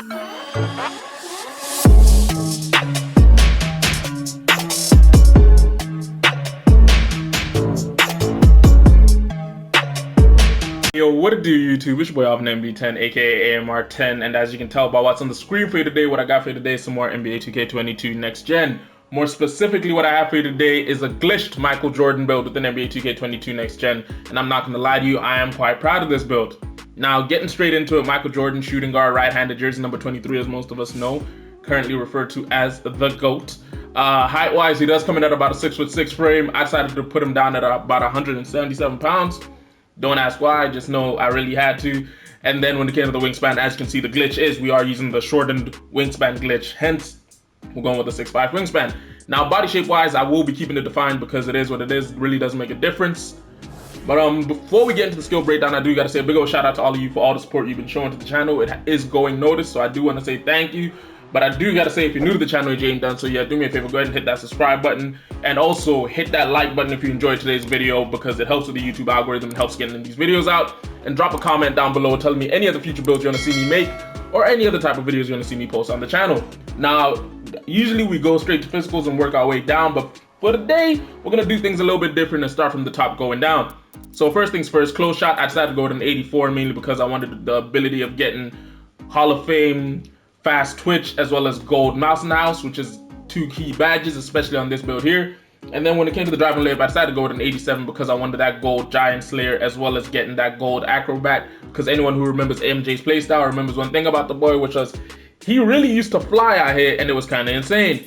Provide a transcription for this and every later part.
Yo, what it do, YouTube? It's your boy Alvin MB10, aka AMR10, and as you can tell by what's on the screen for you today, what I got for you today is some more NBA 2K22 Next Gen. More specifically, what I have for you today is a glitched Michael Jordan build within NBA 2K22 Next Gen, and I'm not going to lie to you, I am quite proud of this build. Now, getting straight into it, Michael Jordan, shooting guard, right-handed, jersey number 23, as most of us know, currently referred to as the GOAT. Height-wise, he does come in at about a 6'6" frame. I decided to put him down at about 177 pounds. Don't ask why, just know I really had to. And then when it came to the wingspan, as you can see, the glitch is we are using the shortened wingspan glitch. Hence, we're going with the 6'5" wingspan. Now, body shape wise, I will be keeping it defined because it is what it is. It really doesn't make a difference. But before we get into the skill breakdown, I do got to say a big old shout out to all of you for all the support you've been showing to the channel. It is going noticed, so I do want to say thank you. But I do got to say, if you're new to the channel and you ain't done so yet, do me a favor, go ahead and hit that subscribe button. And also hit that like button if you enjoyed today's video, because it helps with the YouTube algorithm and helps getting these videos out. And drop a comment down below telling me any other future builds you want to see me make, or any other type of videos you want to see me post on the channel. Now, usually we go straight to physicals and work our way down, but for today, we're going to do things a little bit different and start from the top going down. So first things first, close shot, I decided to go with an 84, mainly because I wanted the ability of getting Hall of Fame, fast twitch, as well as gold mouse in the house, which is two key badges, especially on this build here. And then when it came to the driving layup, I decided to go with an 87 because I wanted that gold giant slayer, as well as getting that gold acrobat, because anyone who remembers MJ's playstyle remembers one thing about the boy, which was he really used to fly out here, and it was kind of insane.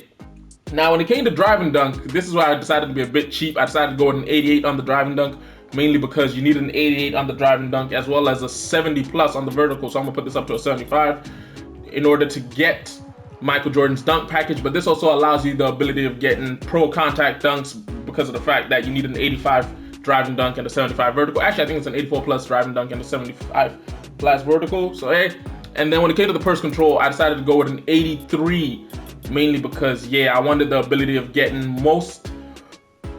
Now, when it came to driving dunk, this is why I decided to be a bit cheap. I decided to go with an 88 on the driving dunk, mainly because you need an 88 on the driving dunk, as well as a 70 plus on the vertical. So I'm gonna put this up to a 75 in order to get Michael Jordan's dunk package. But this also allows you the ability of getting pro contact dunks because of the fact that you need an 85 driving dunk and a 75 vertical. Actually, I think it's an 84 plus driving dunk and a 75 plus vertical. So hey, and then when it came to the purse control, I decided to go with an 83, mainly because, yeah, I wanted the ability of getting most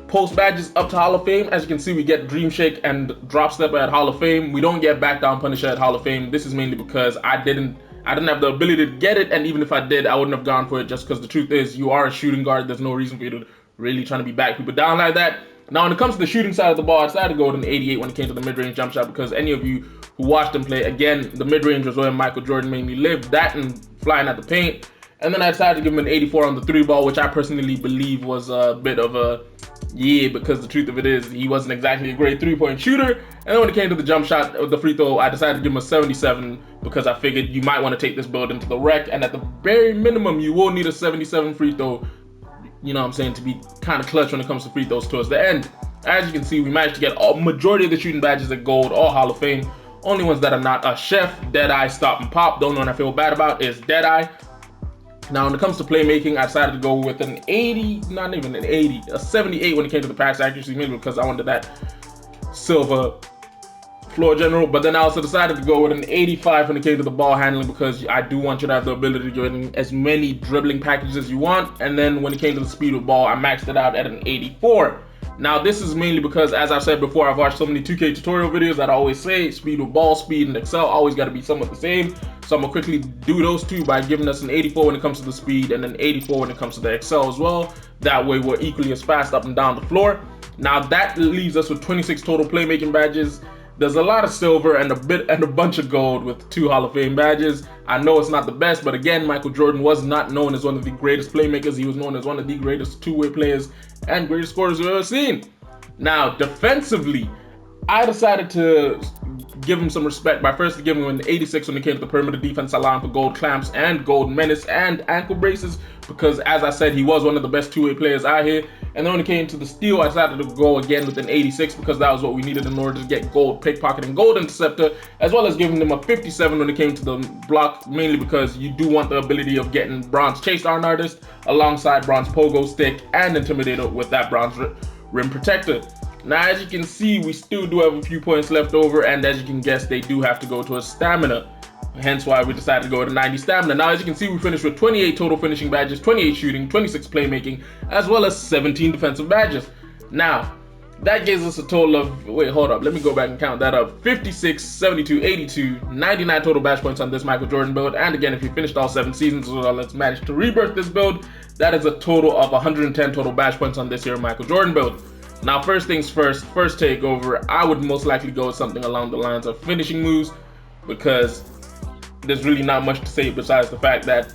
post badges up to Hall of Fame. As you can see, we get Dream Shake and Drop Stepper at Hall of Fame. We don't get Back Down Punisher at Hall of Fame. This is mainly because I didn't have the ability to get it, and even if I did, I wouldn't have gone for it, just because the truth is, you are a shooting guard. There's no reason for you to really trying to be back people down like that. Now, when it comes to the shooting side of the ball, I decided to go with an 88 when it came to the mid-range jump shot, because any of you who watched him play, again, the mid-range was where Michael Jordan made me live, that and flying at the paint. And then I decided to give him an 84 on the 3-ball, which I personally believe was a bit of a yeah, because the truth of it is, he wasn't exactly a great 3-point shooter. And then when it came to the jump shot, the free throw, I decided to give him a 77 because I figured you might want to take this build into the wreck, and at the very minimum, you will need a 77 free throw, you know what I'm saying, to be kind of clutch when it comes to free throws towards the end. As you can see, we managed to get a majority of the shooting badges at gold, all Hall of Fame. Only ones that are not a chef, Deadeye, Stop and Pop. The only one I feel bad about is Deadeye. Now, when it comes to playmaking, I decided to go with an 80, not even an 80, a 78 when it came to the pass accuracy, mainly because I wanted that silver floor general. But then I also decided to go with an 85 when it came to the ball handling, because I do want you to have the ability to get as many dribbling packages as you want. And then when it came to the speed of ball, I maxed it out at an 84. Now, this is mainly because, as I've said before, I've watched so many 2K tutorial videos that I always say speed with ball, speed and excel always got to be somewhat the same. So I'm going to quickly do those two by giving us an 84 when it comes to the speed and an 84 when it comes to the excel as well. That way we're equally as fast up and down the floor. Now, that leaves us with 26 total playmaking badges. There's a lot of silver and a bunch of gold with 2 Hall of Fame badges. I know it's not the best, but again, Michael Jordan was not known as one of the greatest playmakers. He was known as one of the greatest two-way players and greatest scorers we've ever seen. Now, defensively, I decided to give him some respect by first giving him an 86 when it came to the perimeter defense, allowing for gold clamps and gold menace and ankle braces, because as I said, he was one of the best two-way players out here. And then when it came to the steal, I decided to go again with an 86 because that was what we needed in order to get gold pickpocket and gold interceptor, as well as giving him a 57 when it came to the block, mainly because you do want the ability of getting bronze chase arm artist alongside bronze pogo stick and intimidator with that bronze rim protector. Now, as you can see, we still do have a few points left over, and as you can guess, they do have to go to a stamina. Hence why we decided to go with a 90 stamina. Now, as you can see, we finished with 28 total finishing badges, 28 shooting, 26 playmaking, as well as 17 defensive badges. Now, that gives us a total of, wait, hold up, let me go back and count that up. 56, 72, 82, 99 total bash points on this Michael Jordan build. And again, if you finished all 7 seasons, well, let's manage to rebirth this build. That is a total of 110 total bash points on this here Michael Jordan build. Now, first things first takeover, I would most likely go with something along the lines of finishing moves, because there's really not much to say besides the fact that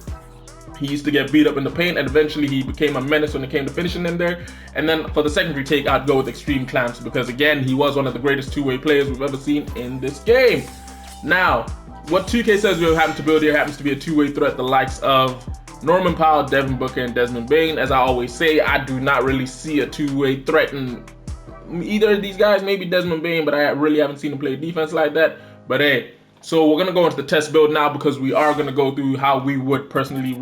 he used to get beat up in the paint, and eventually he became a menace when it came to finishing in there. And then for the secondary take, I'd go with extreme clamps, because again, he was one of the greatest two-way players we've ever seen in this game. Now, what 2K says we happen to build here happens to be a two-way threat, the likes of Norman Powell, Devin Booker, and Desmond Bane. As I always say, I do not really see a two-way threat in either of these guys, maybe Desmond Bane, but I really haven't seen him play defense like that. But hey, so we're gonna go into the test build now, because we are gonna go through how I would personally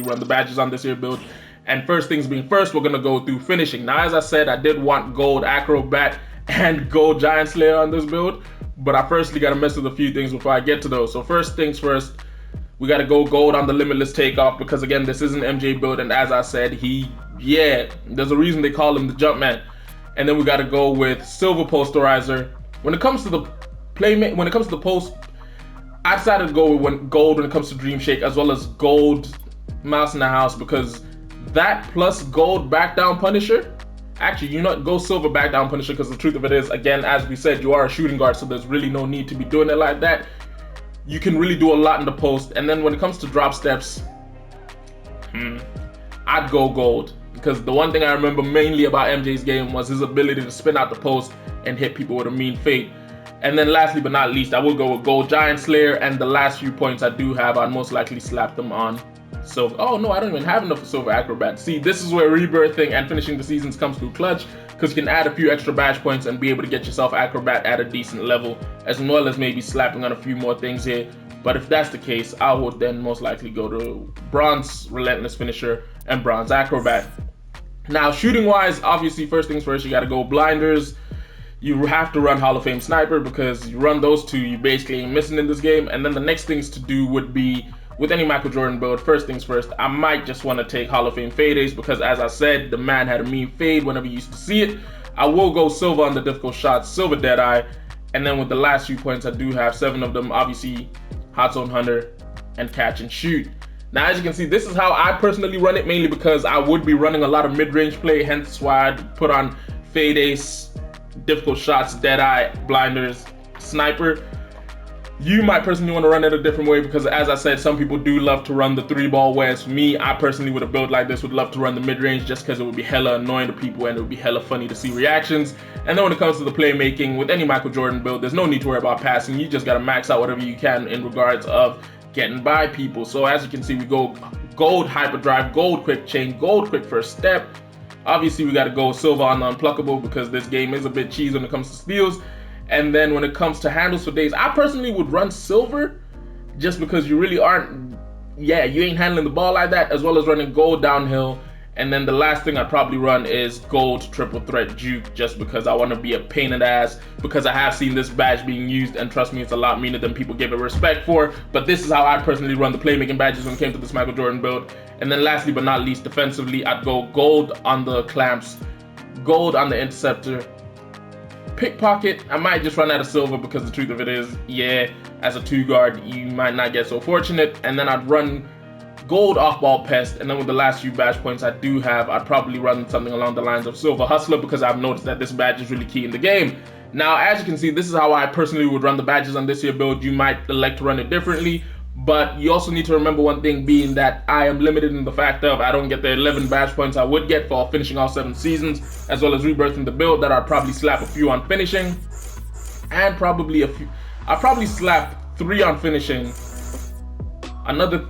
run the badges on this here build. And first things being first, we're gonna go through finishing. Now, as I said, I did want gold acrobat and gold giant slayer on this build, but I firstly gotta mess with a few things before I get to those. So first things first, we gotta go gold on the limitless takeoff, because again, this is an MJ build, and as I said, there's a reason they call him the jump man. And then we gotta go with silver posterizer. When it comes to the post, I decided to go with gold when it comes to Dream Shake, as well as gold mouse in the house, because that plus gold back down Punisher, actually, you know, go silver back down Punisher, because the truth of it is, again, as we said, you are a shooting guard, so there's really no need to be doing it like that. You can really do a lot in the post. And then when it comes to drop steps, I'd go gold, because the one thing I remember mainly about MJ's game was his ability to spin out the post and hit people with a mean fade. And then lastly but not least, I will go with gold giant slayer, and the last few points I do have, I'd most likely slap them on silver. Oh no, I don't even have enough for silver acrobat. See, this is where rebirthing and finishing the seasons comes through clutch, because you can add a few extra bash points and be able to get yourself acrobat at a decent level, as well as maybe slapping on a few more things here. But if that's the case, I would then most likely go to bronze relentless finisher and bronze acrobat. Now, shooting wise, obviously first things first, you got to go blinders. You have to run Hall of Fame sniper, because you run those two, you basically ain't missing in this game. And then the next things to do would be, with any Michael Jordan build, first things first, I might just want to take Hall of Fame fades, because as I said, the man had a mean fade whenever you used to see it. I will go silver on the difficult shots, silver Deadeye, and then with the last few points, I do have 7 of them, obviously Hot Zone Hunter and Catch and Shoot. Now, as you can see, this is how I personally run it, mainly because I would be running a lot of mid-range play, hence why I'd put on fade ace, difficult shots, Deadeye, blinders, sniper. You might personally want to run it a different way, because as I said, some people do love to run the 3-ball, whereas for me, I personally with a build like this would love to run the mid-range, just because it would be hella annoying to people and it would be hella funny to see reactions. And then when it comes to the playmaking, with any Michael Jordan build, there's no need to worry about passing. You just got to max out whatever you can in regards of getting by people. So as you can see, we go gold hyperdrive, gold quick chain, gold quick first step. Obviously, we got to go silver on the unpluckable, because this game is a bit cheese when it comes to steals. And then when it comes to handles for days, I personally would run silver, just because you really aren't, you ain't handling the ball like that, as well as running gold downhill. And then the last thing I'd probably run is gold triple threat juke, just because I want to be a pain in the ass, because I have seen this badge being used, and trust me, it's a lot meaner than people give it respect for. But this is how I personally run the playmaking badges when it came to this Michael Jordan build. And then lastly but not least, defensively, I'd go gold on the clamps, gold on the interceptor, pickpocket. I might just run out of silver, because the truth of it is, as a 2-guard, you might not get so fortunate. And then I'd run gold off-ball pest, and then with the last few badge points I do have, I'd probably run something along the lines of silver hustler, because I've noticed that this badge is really key in the game. Now, as you can see, this is how I personally would run the badges on this here build. You might elect to run it differently, but you also need to remember one thing, being that I am limited in the fact of I don't get the 11 badge points I would get for finishing all 7 seasons, as well as rebirthing the build, that I'd probably slap a few on finishing, and probably a few, I'd probably slap 3 on finishing. Another,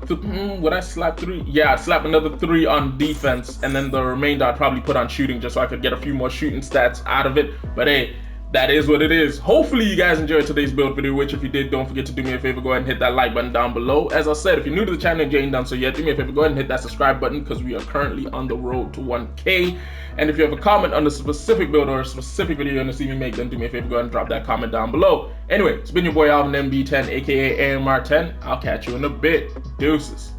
would I slap 3? Yeah, I'd slap another 3 on defense, and then the remainder I'd probably put on shooting, just so I could get a few more shooting stats out of it. But hey, that is what it is. Hopefully you guys enjoyed today's build video, which if you did, don't forget to do me a favor, go ahead and hit that like button down below. As I said, if you're new to the channel and you ain't done so yet, do me a favor, go ahead and hit that subscribe button, because we are currently on the road to 1K. And if you have a comment on a specific build or a specific video you want to see me make, then do me a favor, go ahead and drop that comment down below. Anyway, it's been your boy Alvin MB10, aka AMR10. I'll catch you in a bit. Deuces.